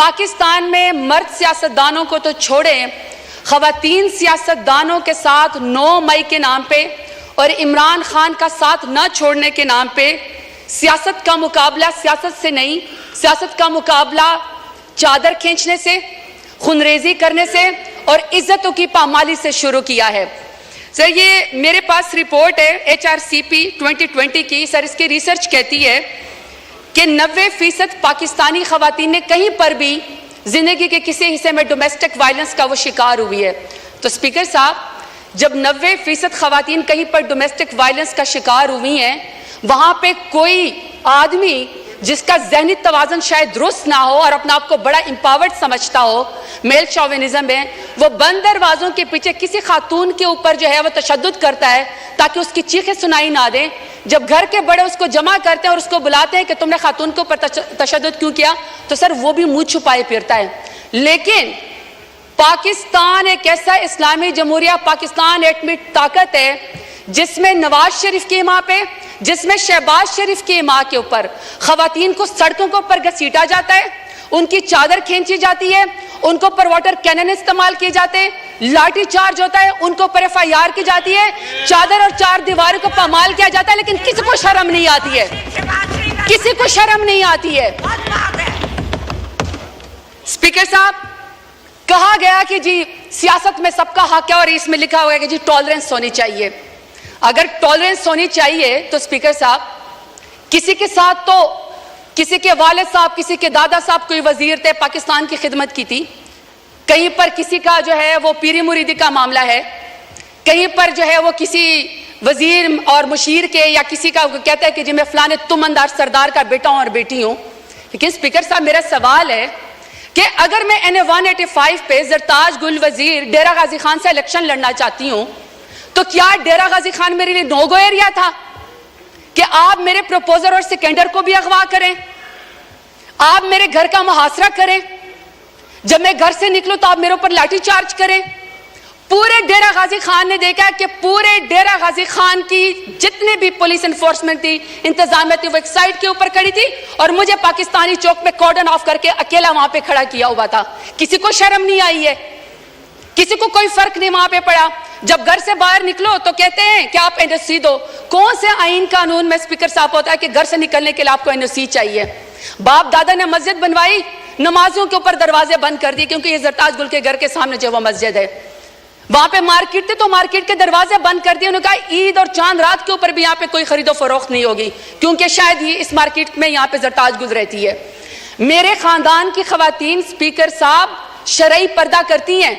پاکستان میں مرد سیاستدانوں کو تو چھوڑیں، خواتین سیاستدانوں کے ساتھ 9 مئی کے نام پہ اور عمران خان کا ساتھ نہ چھوڑنے کے نام پہ سیاست کا مقابلہ سیاست سے نہیں، سیاست کا مقابلہ چادر کھینچنے سے، خونریزی کرنے سے اور عزتوں کی پامالی سے شروع کیا ہے۔ سر یہ میرے پاس رپورٹ ہے HRCP 2020 کی، سر اس کی ریسرچ کہتی ہے کہ 90% پاکستانی خواتین نے کہیں پر بھی زندگی کے کسی حصے میں ڈومیسٹک وائلنس کا وہ شکار ہوئی ہے۔ تو اسپیکر صاحب، جب 90% خواتین کہیں پر ڈومیسٹک وائلنس کا شکار ہوئی ہیں، وہاں پہ کوئی آدمی جس کا ذہنی توازن شاید درست نہ ہو اور اپنا آپ کو بڑا امپاورڈ سمجھتا ہو، میل شوونزم میں، وہ بند دروازوں کے پیچھے کسی خاتون کے اوپر جو ہے وہ تشدد کرتا ہے تاکہ اس کی چیخیں سنائی نہ دیں۔ جب گھر کے بڑے اس کو جمع کرتے ہیں اور اس کو بلاتے ہیں کہ تم نے خاتون کے اوپر تشدد کیوں کیا، تو سر وہ بھی منہ چھپائے پھرتا ہے۔ لیکن پاکستان ایک ایسا اسلامی جمہوریہ پاکستان ایٹمی طاقت ہے جس میں نواز شریف کی ماں پہ، جس میں شہباز شریف کی ماں کے اوپر خواتین کو سڑکوں کے اوپر گھسیٹا جاتا ہے، ان کی چادر کھینچی جاتی ہے، ان کو پر واٹر کینن استعمال کیے جاتے ہیں، لاٹھی چارج ہوتا ہے، ان کو پر FIR کی جاتی ہے، چادر اور 4 دیواروں کو پامال کیا جاتا ہے، لیکن کسی کو شرم نہیں آتی ہے، کسی کو شرم نہیں آتی ہے۔ اسپیکر صاحب، کہا گیا کہ جی سیاست میں سب کا حق ہے اور اس میں لکھا ہوا ہے کہ جی ٹالرنس ہونی چاہیے۔ اگر ٹالرنس ہونی چاہیے تو اسپیکر صاحب، کسی کے ساتھ تو کسی کے والد صاحب، کسی کے دادا صاحب کوئی وزیر تھے، پاکستان کی خدمت کی تھی، کہیں پر کسی کا جو ہے وہ پیری مریدی کا معاملہ ہے، کہیں پر جو ہے وہ کسی وزیر اور مشیر کے یا کسی کا کہتا ہے کہ جی میں فلانے تم اندار سردار کا بیٹا ہوں اور بیٹی ہوں۔ لیکن اسپیکر صاحب، میرا سوال ہے کہ اگر میں NA 185 پہ زرتاج گل وزیر ڈیرہ غازی خان سے الیکشن لڑنا چاہتی ہوں تو کیا ڈیرہ غازی خان میرے لیے نو گو ایریا تھا کہ آپ میرے پروپوزر اور سیکنڈر کو بھی اغوا کریں، آپ میرے گھر کا محاصرہ کریں، جب میں گھر سے نکلوں تو آپ میرے اوپر لاٹھی چارج کریں؟ پورے ڈیرہ غازی خان نے دیکھا کہ پورے ڈیرہ غازی خان کی جتنے بھی پولیس انفورسمنٹ تھی، انتظامیہ تھی، وہ ایک سائڈ کے اوپر کھڑی تھی اور مجھے پاکستانی چوک پہ کارڈن آف کر کے اکیلا وہاں پہ کھڑا کیا ہوا تھا۔ کسی کو شرم نہیں آئی ہے، کسی کو کوئی فرق نہیں وہاں پہ پڑا۔ جب گھر سے باہر نکلو تو کہتے ہیں کہ آپ NOC دو۔ کون سے آئین قانون میں اسپیکر صاحب ہوتا ہے کہ گھر سے نکلنے کے لیے آپ کو NOC چاہیے؟ باپ دادا نے مسجد بنوائی، نمازوں کے اوپر دروازے بند کر دیے کیونکہ یہ زرتاج گل کے گھر کے سامنے جو وہ مسجد ہے۔ وہاں پہ مارکیٹ تھے تو مارکیٹ کے دروازے بند کر دیے، انہوں نے کہا عید اور چاند رات کے اوپر بھی یہاں پہ کوئی خرید و فروخت نہیں ہوگی کیونکہ شاید یہ اس مارکیٹ میں یہاں پہ زرتاج گل رہتی ہے۔ میرے خاندان کی خواتین اسپیکر صاحب شرعی پردہ کرتی ہیں۔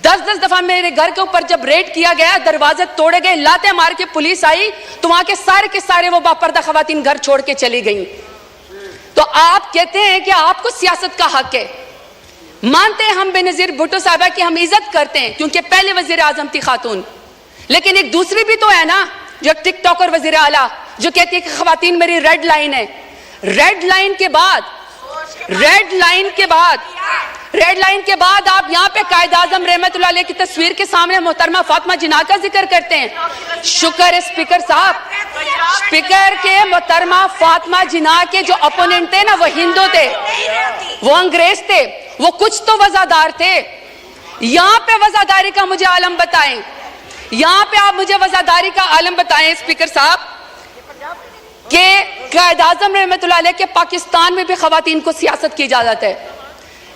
10 دفعہ میرے گھر کے اوپر جب ریڈ کیا گیا، دروازے توڑے گئے، لاتے مار کے پولیس آئی تو وہاں کے سارے وہ باپردہ خواتین گھر چھوڑ کے چلی گئیں۔ تو آپ کہتے ہیں کہ آپ کو سیاست کا حق ہے، مانتے ہیں ہم بینظیر بھٹو صاحبہ کی ہم عزت کرتے ہیں کیونکہ پہلے وزیر اعظم تھی خاتون، لیکن ایک دوسری بھی تو ہے نا جو ٹک ٹاکر وزیر اعلیٰ جو کہتی ہے کہ خواتین میری ریڈ لائن ہے۔ ریڈ لائن کے بعد آپ یہاں پہ قائد اعظم رحمت اللہ علیہ کی تصویر کے سامنے محترمہ فاطمہ جناح کا ذکر کرتے ہیں۔ شکر ہے اسپیکر صاحب، اسپیکر کے محترمہ فاطمہ جناح کے جو اپوننٹ تھے نا وہ ہندو تھے، وہ انگریز تھے، وہ کچھ تو وزادار تھے۔ یہاں پہ وزاداری کا مجھے عالم بتائیں، یہاں پہ آپ مجھے وزاداری کا عالم بتائیں اسپیکر صاحب کہ قائد اعظم رحمت اللہ علیہ کے پاکستان میں بھی خواتین کو سیاست کی اجازت ہے۔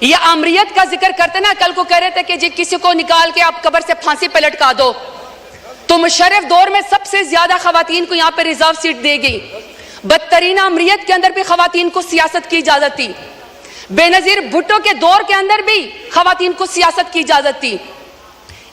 یہ امریت کا ذکر کرتے نا، کل کو کہہ رہے تھے کہ جی کسی کو نکال کے آپ قبر سے پھانسی پہ لٹکا دو، تو مشرف دور میں سب سے زیادہ خواتین کو یہاں پہ ریزرو سیٹ دے گئی۔ بدترین امریت کے اندر بھی خواتین کو سیاست کی اجازت تھی، بینظیر بھٹو کے دور کے اندر بھی خواتین کو سیاست کی اجازت تھی،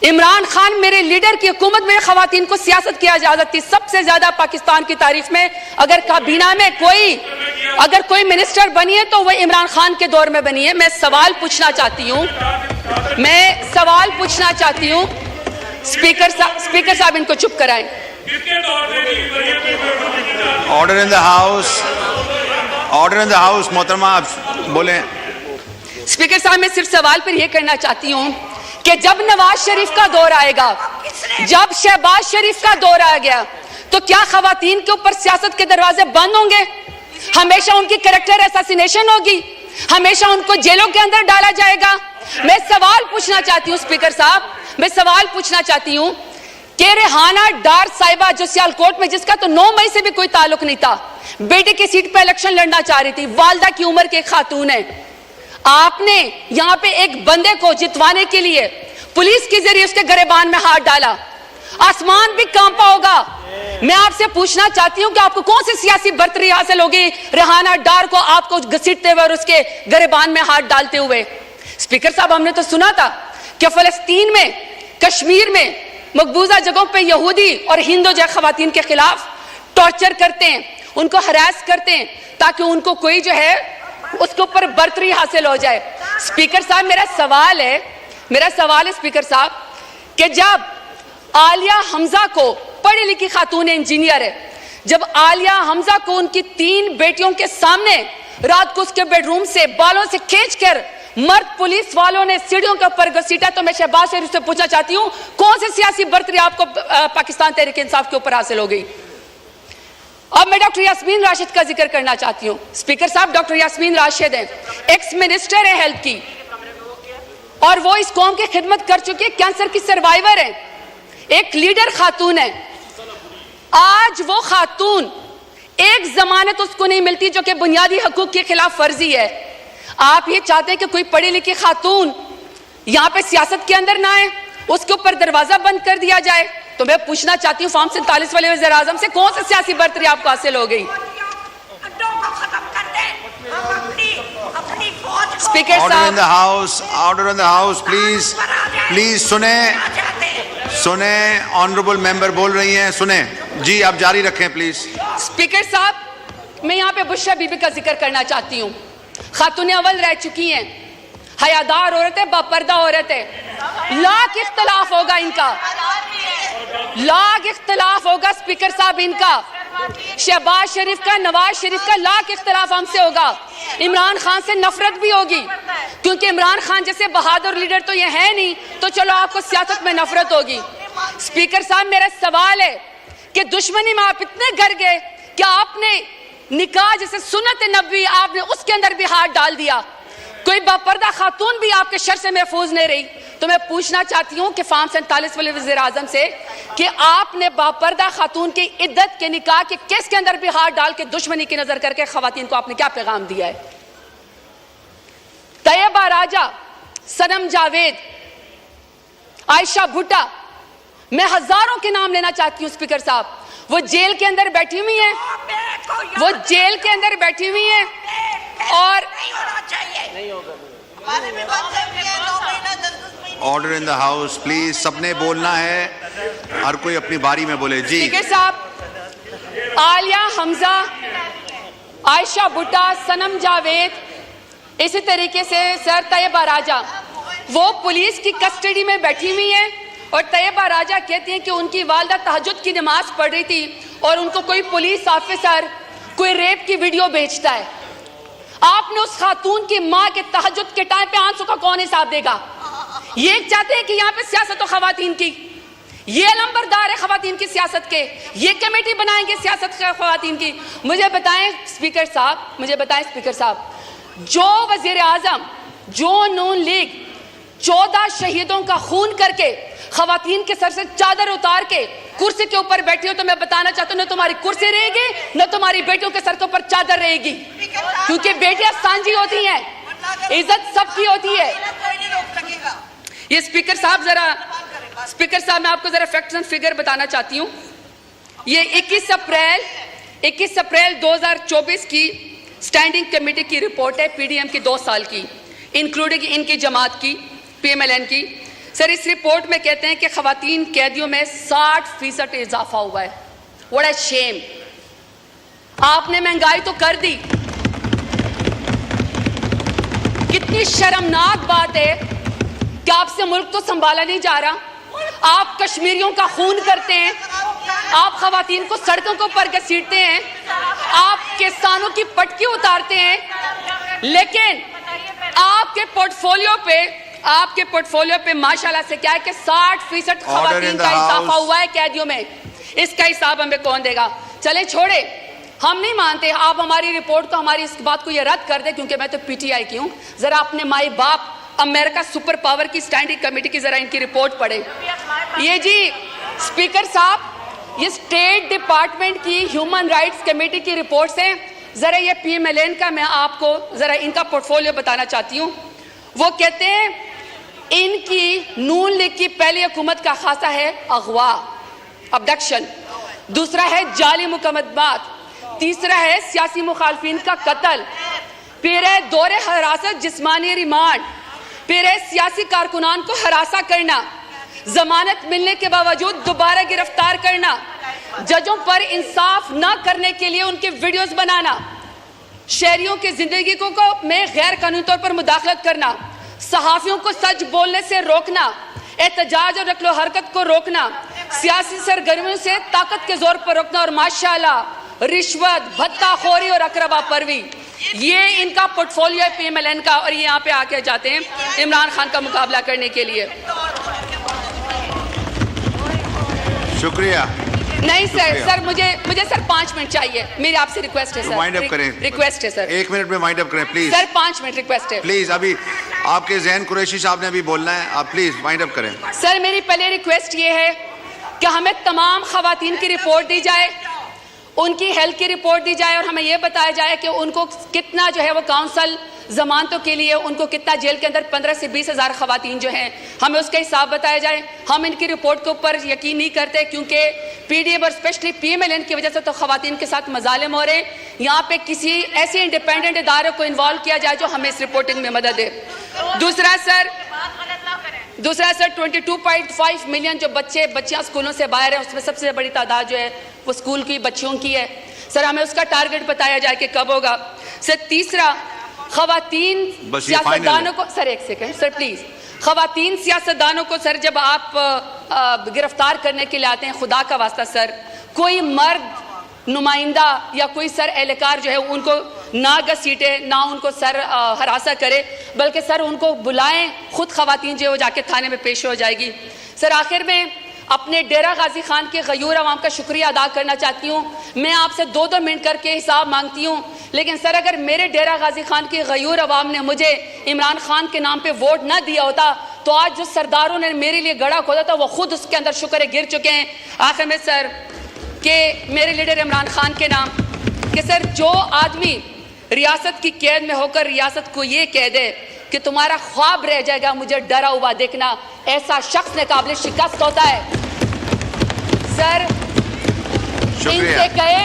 عمران خان میرے لیڈر کی حکومت میں خواتین کو سیاست کی اجازت تھی۔ سب سے زیادہ پاکستان کی تاریخ میں اگر کابینہ میں کوئی منسٹر بنی ہے تو وہ عمران خان کے دور میں بنی ہے۔ میں سوال پوچھنا چاہتی ہوں اسپیکر صاحب ان کو چپ کرائیں۔ آرڈر ان دا ہاؤس، محترمہ آپ بولیں۔ اسپیکر صاحب میں صرف سوال پر یہ کرنا چاہتی ہوں کہ جب نواز شریف کا دور آئے گا، جب شہباز شریف کا دور آ گیا تو کیا خواتین کے اوپر سیاست کے دروازے بند ہوں گے؟ ہمیشہ ان کی کریکٹر اساسینیشن ہوگی؟ ہمیشہ ان کو جیلوں کے اندر ڈالا جائے گا؟ میں سوال پوچھنا چاہتی ہوں اسپیکر صاحب، میں سوال پوچھنا چاہتی ہوں کہ ریحانہ ڈار صاحبہ جو سیالکوٹ میں، جس کا تو 9 مئی سے بھی کوئی تعلق نہیں تھا، بیٹے کی سیٹ پہ الیکشن لڑنا چاہ رہی تھی، والدہ کی عمر کے ایک خاتون ہے، آپ نے یہاں پہ ایک بندے کو جتوانے کے لیے پولیس کے ذریعے اس کے گریبان میں ہاتھ ڈالا، آسمان بھی کانپا ہوگا۔ میں آپ سے پوچھنا چاہتی ہوں کہ آپ کو کون سی سیاسی برتری حاصل ہوگی ریحانہ ڈار کو آپ کو گھسیٹتے ہوئے اور اس کے گریبان میں ہاتھ ڈالتے ہوئے؟ اسپیکر صاحب، ہم نے تو سنا تھا کہ فلسطین میں، کشمیر میں، مقبوضہ جگہوں پہ یہودی اور ہندو جو خواتین کے خلاف ٹارچر کرتے ہیں، ان کو ہراس کرتے ہیں تاکہ ان کو کوئی جو ہے اس کے اوپر برتری حاصل ہو جائے۔ اسپیکر صاحب، میرا سوال ہے اسپیکر صاحب کہ جب عالیہ حمزہ کو، پڑھی لکھی خاتون انجینئر ہے، جب عالیہ حمزہ کو ان کی 3 بیٹیوں کے سامنے رات کو اس کے بیڈ روم سے بالوں سے کھینچ کر مرد پولیس والوں نے سیڑھیوں کے اوپر گھسیٹا، تو میں شہباز شریف سے پوچھنا چاہتی ہوں کون سی سیاسی برتری آپ کو پاکستان تحریک انصاف کے اوپر حاصل ہو گئی؟ اب میں ڈاکٹر یاسمین راشد کا ذکر کرنا چاہتی ہوں۔ اسپیکر صاحب، ڈاکٹر یاسمین راشد ہیں، ایکس منسٹر ہیں ہیلتھ کی، اور وہ اس قوم کی خدمت کر چکی ہے، کینسر کی سروائیور ہیں، ایک لیڈر خاتون ہے۔ آج وہ خاتون ایک ضمانت اس کو نہیں ملتی جو کہ بنیادی حقوق کی خلاف ورزی ہے۔ آپ یہ چاہتے ہیں کہ کوئی پڑھی لکھی خاتون یہاں پہ سیاست کے اندر نہ آئے، اس کے اوپر دروازہ بند کر دیا جائے؟ تو میں پوچھنا چاہتی ہوں فارم 47 والے وزیر اعظم سے کون سی سیاسی برتری آپ کو حاصل ہو گئی؟ اسپیکر صاحب، order in the house, please سنیں، آنریبل ممبر بول رہی ہیں، سنیں جی، آپ جاری رکھیں پلیز۔ اسپیکر صاحب، میں یہاں پہ بشرا بی بی کا ذکر کرنا چاہتی ہوں، خاتون اول رہ چکی ہیں، حیادار عورت ہے، باپردہ عورت ہے، لاکھ اختلاف ہوگا ان کا، لاکھ اختلاف ہوگا اسپیکر صاحب ان کا، شہباز شریف کا، نواز شریف کا، لاکھ اختلاف ہم سے ہوگا، عمران خان سے نفرت بھی ہوگی، کیونکہ عمران خان جیسے بہادر لیڈر تو یہ ہے نہیں، تو چلو آپ کو سیاست میں نفرت ہوگی۔ اسپیکر صاحب، میرا سوال ہے کہ دشمنی میں آپ اتنے گر گئے کہ آپ نے نکاح جیسے سنت نبوی، آپ نے اس کے اندر بھی ہاتھ ڈال دیا، کوئی باپردہ خاتون بھی آپ کے شر سے محفوظ نہیں رہی۔ تو میں پوچھنا چاہتی ہوں کہ فارم 47 والے وزیر اعظم سے کہ آپ نے باپردہ خاتون کی عدت کے نکاح کے کیس کے اندر بھی ہاتھ ڈال کے دشمنی کی نظر کر کے خواتین کو آپ نے کیا پیغام دیا ہے؟ طیبہ راجہ، صنم جاوید، عائشہ بھٹا، میں ہزاروں کے نام لینا چاہتی ہوں اسپیکر صاحب، وہ جیل کے اندر بیٹھی ہوئی ہیں، وہ جیل کے اندر بیٹھی ہوئی ہیں، اور order in the house, please, سب نے بولنا ہے، ہر کوئی اپنی باری میں بولے جی۔ اسپیکر صاحب، عالیہ حمزہ، عائشہ بھٹا، صنم جاوید، اسی طریقے سے سر طیبہ راجہ، وہ پولیس کی کسٹڈی میں بیٹھی ہوئی ہیں، اور طیبہ راجہ کہتی ہیں کہ ان کی والدہ تہجد کی نماز پڑھ رہی تھی اور ان کو کوئی پولیس آفیسر کوئی ریپ کی ویڈیو بھیجتا ہے۔ آپ نے اس خاتون کی ماں کے تہجد کے ٹائم پہ آنسو کا کون حساب دے گا؟ یہ چاہتے ہیں کہ یہاں پہ سیاست ہو خواتین کی، یہ علمبردار ہے خواتین کی سیاست کے، یہ کمیٹی بنائیں گے سیاست خواتین کی۔ مجھے بتائیں اسپیکر صاحب، جو وزیر اعظم، جو نون لیگ 14 شہیدوں کا خون کر کے خواتین کے سر سے چادر اتار کے کرسی کے اوپر بیٹھی ہو، تو میں بتانا چاہتا ہوں نہ تمہاری کرسی رہے گی، نہ تمہاری بیٹیوں کے سر کے اوپر چادر رہے گی، کیونکہ بیٹیاں سانجی ہوتی ہیں، عزت سب کی ہوتی ہے۔ یہ اسپیکر صاحب میں آپ کو ذرا فیکٹس اینڈ فگر بتانا چاہتی ہوں۔ یہ 21 اپریل 2024 کی اسٹینڈنگ کمیٹی کی رپورٹ ہے، پی ڈی ایم کی 2 سال کی، انکلوڈنگ ان کی جماعت کی، پی ایم ایل این کی۔ سر، اس رپورٹ میں کہتے ہیں کہ خواتین قیدیوں میں 60% اضافہ ہوا ہے۔ واٹ اے شیم! آپ نے مہنگائی تو کر دی، کتنی شرمناک بات ہے کہ آپ سے ملک تو سنبھالا نہیں جا رہا، آپ کشمیریوں کا خون کرتے ہیں، آپ خواتین کو سڑکوں کے اوپر گھسیٹتے ہیں، آپ کسانوں کی پٹکی اتارتے ہیں، لیکن آپ کے پورٹ فولیو پہ ماشاءاللہ سے کیا ہے کہ 60% خواتین کا اضافہ ہوا ہے قیدیوں میں۔ اس کا حساب ہمیں کون دے گا؟ چلیں چھوڑے، ہم نہیں مانتے. آپ ہماری رپورٹ کو, ہماری اس بات کو یہ رد کر دیں, کیونکہ میں تو پی ٹی آئی کی ہوں. ذرا اپنے مائی باپ امریکہ سپر پاور کی اسٹینڈنگ کمیٹی کی ذرا ان کی رپورٹ پڑھیں. یہ جی اسپیکر صاحب, یہ اسٹیٹ ڈپارٹمنٹ کی ہیومن رائٹس کمیٹی کی رپورٹس ہیں. ذرا یہ پی ایم ایل این کا میں آپ کو ذرا ان کا پورٹ فولیو بتانا چاہتی ہوں. وہ کہتے ہیں ان کی نون لیگ کی پہلی حکومت کا خاصہ ہے اغوا, ابڈکشن. دوسرا ہے جعلی مقدمات. تیسرا ہے سیاسی مخالفین کا قتل. پھر ہے دور حراست, جسمانی ریمانڈ. پھر ہے سیاسی کارکنان کو ہراساں کرنا, ضمانت ملنے کے باوجود دوبارہ گرفتار کرنا, ججوں پر انصاف نہ کرنے کے لیے ان کے ویڈیوز بنانا, شہریوں کی زندگی کو میں غیر قانونی طور پر مداخلت کرنا, صحافیوں کو سچ بولنے سے روکنا, احتجاج اور نقل و حرکت کو روکنا, سیاسی سرگرمیوں سے طاقت کے زور پر روکنا, اور ماشاءاللہ رشوت, بھتہ خوری اور اقربا پروی. یہ ان کا پورٹ فولیو ہے پی ایم ایل این کا, اور یہ یہاں پہ آ کے جاتے ہیں عمران خان کا مقابلہ کرنے کے لیے. شکریہ. نہیں سر, مجھے سر 5 منٹ چاہیے. میری آپ سے ریکویسٹ ہے سر, وائنڈ اپ کریں. ریکویسٹ ہے سر, 1 منٹ میں وائنڈ اپ کریں پلیز. سر 5 منٹ ریکویسٹ ہے پلیز. ابھی آپ کے ذہن قریشی صاحب نے ابھی بولنا ہے, آپ پلیز وائنڈ اپ کریں. سر میری پہلے ریکویسٹ یہ ہے کہ ہمیں تمام خواتین کی رپورٹ دی جائے, ان کی ہیلتھ کی رپورٹ دی جائے, اور ہمیں یہ بتایا جائے کہ ان کو کتنا جو ہے وہ کاؤنسل ضمانتوں کے لیے ان کو کتنا جیل کے اندر 15 سے 20 ہزار خواتین جو ہیں, ہمیں اس کا حساب بتایا جائے. ہم ان کی رپورٹ کے اوپر یقین نہیں کرتے, کیونکہ پی ڈی ایم اور specially P M L N کی وجہ سے تو خواتین کے ساتھ مظالم ہو رہے ہیں. یہاں پہ کسی ایسے انڈیپینڈنٹ ادارے کو انوالو کیا جائے جو ہمیں اس رپورٹنگ میں مدد دے. دوسرا سر 22.5 ملین جو بچیاں اسکولوں سے باہر ہیں, اس میں سب سے بڑی تعداد جو ہے وہ اسکول کی بچیوں کی ہے. سر ہمیں اس کا ٹارگٹ بتایا جائے کہ کب ہوگا. سر تیسرا, خواتین سیاستدانوں کو, سر 1 سیکنڈ سر پلیز, خواتین سیاستدانوں کو سر جب آپ گرفتار کرنے کے لیے آتے ہیں, خدا کا واسطہ سر کوئی مرد نمائندہ یا کوئی سر اہلکار جو ہے ان کو نہ گھسیٹے, نہ ان کو سر ہراساں کرے, بلکہ سر ان کو بلائیں, خود خواتین جو ہے وہ جا کے تھانے میں پیش ہو جائے گی. سر آخر میں اپنے ڈیرہ غازی خان کے غیور عوام کا شکریہ ادا کرنا چاہتی ہوں. میں آپ سے 2 منٹ کر کے حساب مانگتی ہوں, لیکن سر اگر میرے ڈیرہ غازی خان کے غیور عوام نے مجھے عمران خان کے نام پہ ووٹ نہ دیا ہوتا تو آج جو سرداروں نے میرے لیے گڑھا کھودا تھا وہ خود اس کے اندر شکر گر چکے ہیں. آخر میں سر کہ میرے لیڈر عمران خان کے نام کہ سر جو آدمی ریاست کی قید میں ہو کر ریاست کو یہ کہہ دے کہ تمہارا خواب رہ جائے گا مجھے ڈرا ہوا دیکھنا, ایسا شخص نے قابل شکست ہوتا ہے. سر ان سے کہے